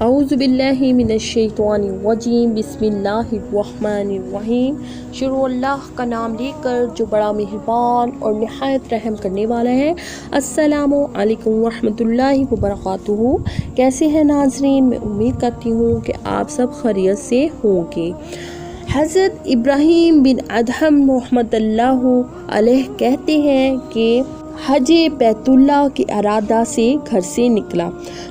اعوذ باللہ من الشیطان الرجیم بسم اللہ الرحمن الرحیم۔ شروع اللہ کا نام لے کر جو بڑا مہربان اور نہایت رحم کرنے والا ہے۔ السلام علیکم ورحمۃ اللہ وبرکاتہ۔ کیسے ہیں ناظرین؟ میں امید کرتی ہوں کہ آپ سب خیریت سے ہوں گے۔ حضرت ابراہیم بن ادہم رحمۃ اللہ علیہ کہتے ہیں کہ حج بیت اللہ کے ارادہ سے گھر سے نکلا،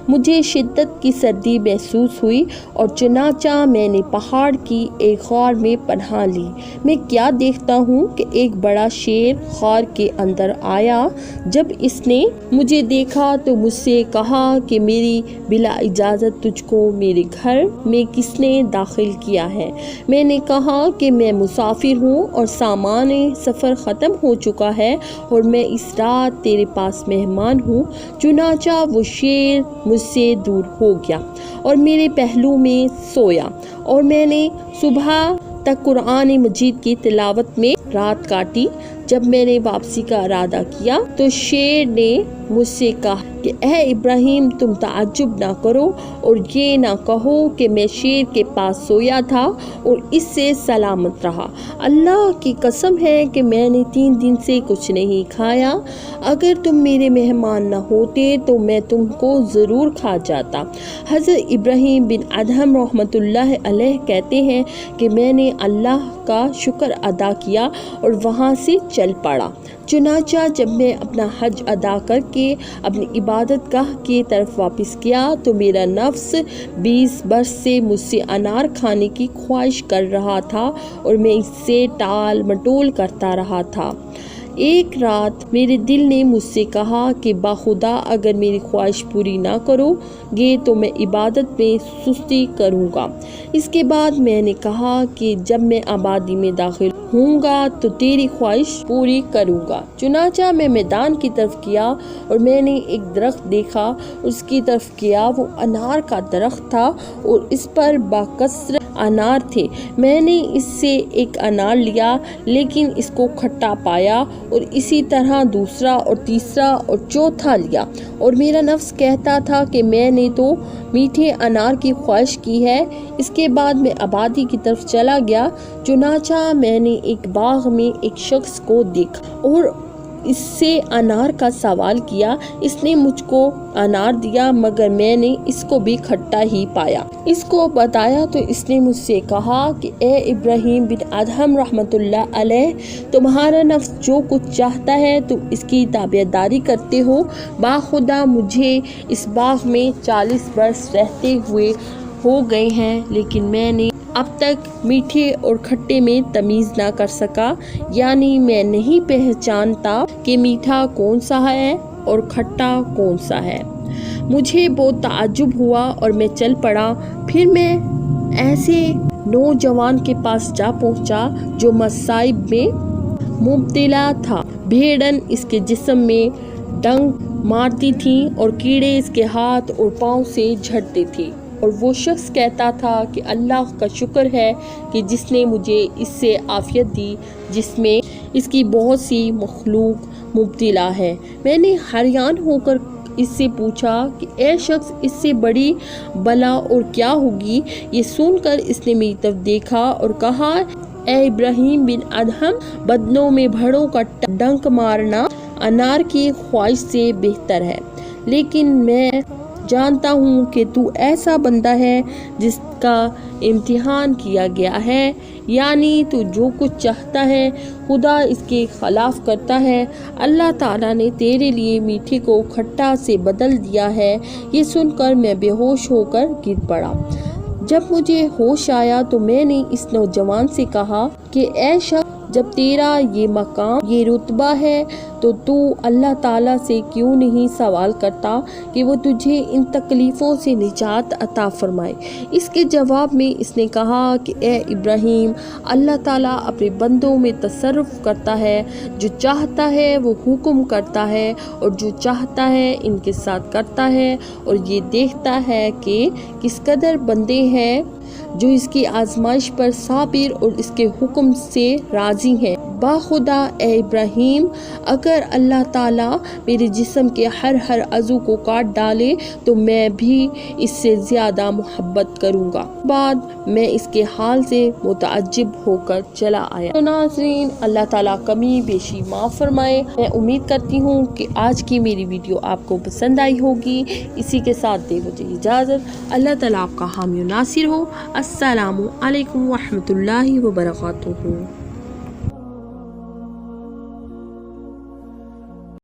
مجھے شدت کی سردی محسوس ہوئی اور چنانچہ میں نے پہاڑ کی ایک غار میں پناہ لی۔ میں کیا دیکھتا ہوں کہ ایک بڑا شیر غار کے اندر آیا۔ جب اس نے مجھے دیکھا تو مجھ سے کہا کہ میری بلا اجازت تجھ کو میرے گھر میں کس نے داخل کیا ہے؟ میں نے کہا کہ میں مسافر ہوں اور سامان سفر ختم ہو چکا ہے اور میں اس رات تیرے پاس مہمان ہوں۔ چنانچہ وہ شیر مجھ سے دور ہو گیا اور میرے پہلو میں سویا، اور میں نے صبح تک قرآن مجید کی تلاوت میں رات کاٹی۔ جب میں نے واپسی کا ارادہ کیا تو شیر نے مجھ سے کہا کہ اے ابراہیم، تم تعجب نہ کرو اور یہ نہ کہو کہ میں شیر کے پاس سویا تھا اور اس سے سلامت رہا۔ اللہ کی قسم ہے کہ میں نے 3 دن سے کچھ نہیں کھایا۔ اگر تم میرے مہمان نہ ہوتے تو میں تم کو ضرور کھا جاتا۔ حضرت ابراہیم بن ادہم رحمۃ اللہ علیہ کہتے ہیں کہ میں نے اللہ کا شکر ادا کیا اور وہاں سے چل پڑا۔ چنانچہ جب میں اپنا حج ادا کر کے اپنی عبادت گاہ کی طرف واپس کیا تو میرا نفس 20 برس سے مجھ سے انار کھانے کی خواہش کر رہا تھا اور میں اس سے ٹال مٹول کرتا رہا تھا۔ ایک رات میرے دل نے مجھ سے کہا کہ باخدا اگر میری خواہش پوری نہ کرو گے تو میں عبادت میں سستی کروں گا۔ اس کے بعد میں نے کہا کہ جب میں آبادی میں داخل ہوں گا تو تیری خواہش پوری کروں گا۔ چنانچہ میں میدان کی طرف کیا اور میں نے ایک درخت دیکھا، اس کی طرف کیا، وہ انار کا درخت تھا اور اس پر باکثرت انار تھے۔ میں نے اس سے ایک انار لیا لیکن اس کو کھٹا پایا اور اسی طرح دوسرا اور تیسرا اور چوتھا لیا، اور میرا نفس کہتا تھا کہ میں نے تو میٹھے انار کی خواہش کی ہے۔ اس کے بعد میں آبادی کی طرف چلا گیا۔ چنانچہ میں نے ایک باغ میں ایک شخص کو دیکھا اور اس سے انار کا سوال کیا۔ اس نے مجھ کو انار دیا مگر میں نے اس کو بھی کھٹا ہی پایا۔ اس کو بتایا تو اس نے مجھ سے کہا کہ اے ابراہیم بن ادہم رحمۃ اللہ علیہ، تمہارا نفس جو کچھ چاہتا ہے تم اس کی تابعداری کرتے ہو۔ باخدا مجھے اس باغ میں 40 برس رہتے ہوئے ہو گئے ہیں لیکن میں نے اب تک میٹھے اور کھٹے میں تمیز نہ کر سکا، یعنی میں نہیں پہچانتا کہ میٹھا کون سا ہے اور کھٹا کون سا ہے۔ مجھے بہت تعجب ہوا اور میں چل پڑا۔ پھر میں ایسے نوجوان کے پاس جا پہنچا جو مصائب میں مبتلا تھا۔ بھیڑن اس کے جسم میں ڈنک مارتی تھیں اور کیڑے اس کے ہاتھ اور پاؤں سے جھڑتے تھے، اور وہ شخص کہتا تھا کہ اللہ کا شکر ہے کہ جس نے مجھے اس سے عافیت دی جس میں اس کی بہت سی مخلوق مبتلا ہے۔ میں نے حیران ہو کر اس سے پوچھا کہ اے شخص، اس سے بڑی بلا اور کیا ہوگی؟ یہ سن کر اس نے میری طرف دیکھا اور کہا اے ابراہیم بن ادہم، بدنوں میں بھڑوں کا ڈنک مارنا انار کی خواہش سے بہتر ہے، لیکن میں جانتا ہوں کہ تو ایسا بندہ ہے جس کا امتحان کیا گیا ہے، یعنی تو جو کچھ چاہتا ہے خدا اس کے خلاف کرتا ہے۔ اللہ تعالیٰ نے تیرے لیے میٹھے کو کھٹا سے بدل دیا ہے۔ یہ سن کر میں بے ہوش ہو کر گر پڑا۔ جب مجھے ہوش آیا تو میں نے اس نوجوان سے کہا کہ اے شخص، جب تیرا یہ مقام، یہ رتبہ ہے تو اللہ تعالیٰ سے کیوں نہیں سوال کرتا کہ وہ تجھے ان تکلیفوں سے نجات عطا فرمائے؟ اس کے جواب میں اس نے کہا کہ اے ابراہیم، اللہ تعالیٰ اپنے بندوں میں تصرف کرتا ہے، جو چاہتا ہے وہ حکم کرتا ہے اور جو چاہتا ہے ان کے ساتھ کرتا ہے، اور یہ دیکھتا ہے کہ کس قدر بندے ہیں جو اس کی آزمائش پر صابر اور اس کے حکم سے راضی ہیں۔ باخدا اے ابراہیم اگر اللہ تعالیٰ میرے جسم کے ہر عضو کو کاٹ ڈالے تو میں بھی اس سے زیادہ محبت کروں گا۔ بعد میں اس کے حال سے متعجب ہو کر چلا آیا۔ تو ناظرین اللہ تعالیٰ کمی بیشی معاف فرمائے۔ میں امید کرتی ہوں کہ آج کی میری ویڈیو آپ کو پسند آئی ہوگی۔ اسی کے ساتھ دے مجھے اجازت۔ اللہ تعالیٰ آپ کا حامی و ناصر ہو۔ السلام علیکم ورحمۃ اللہ وبرکاتہ۔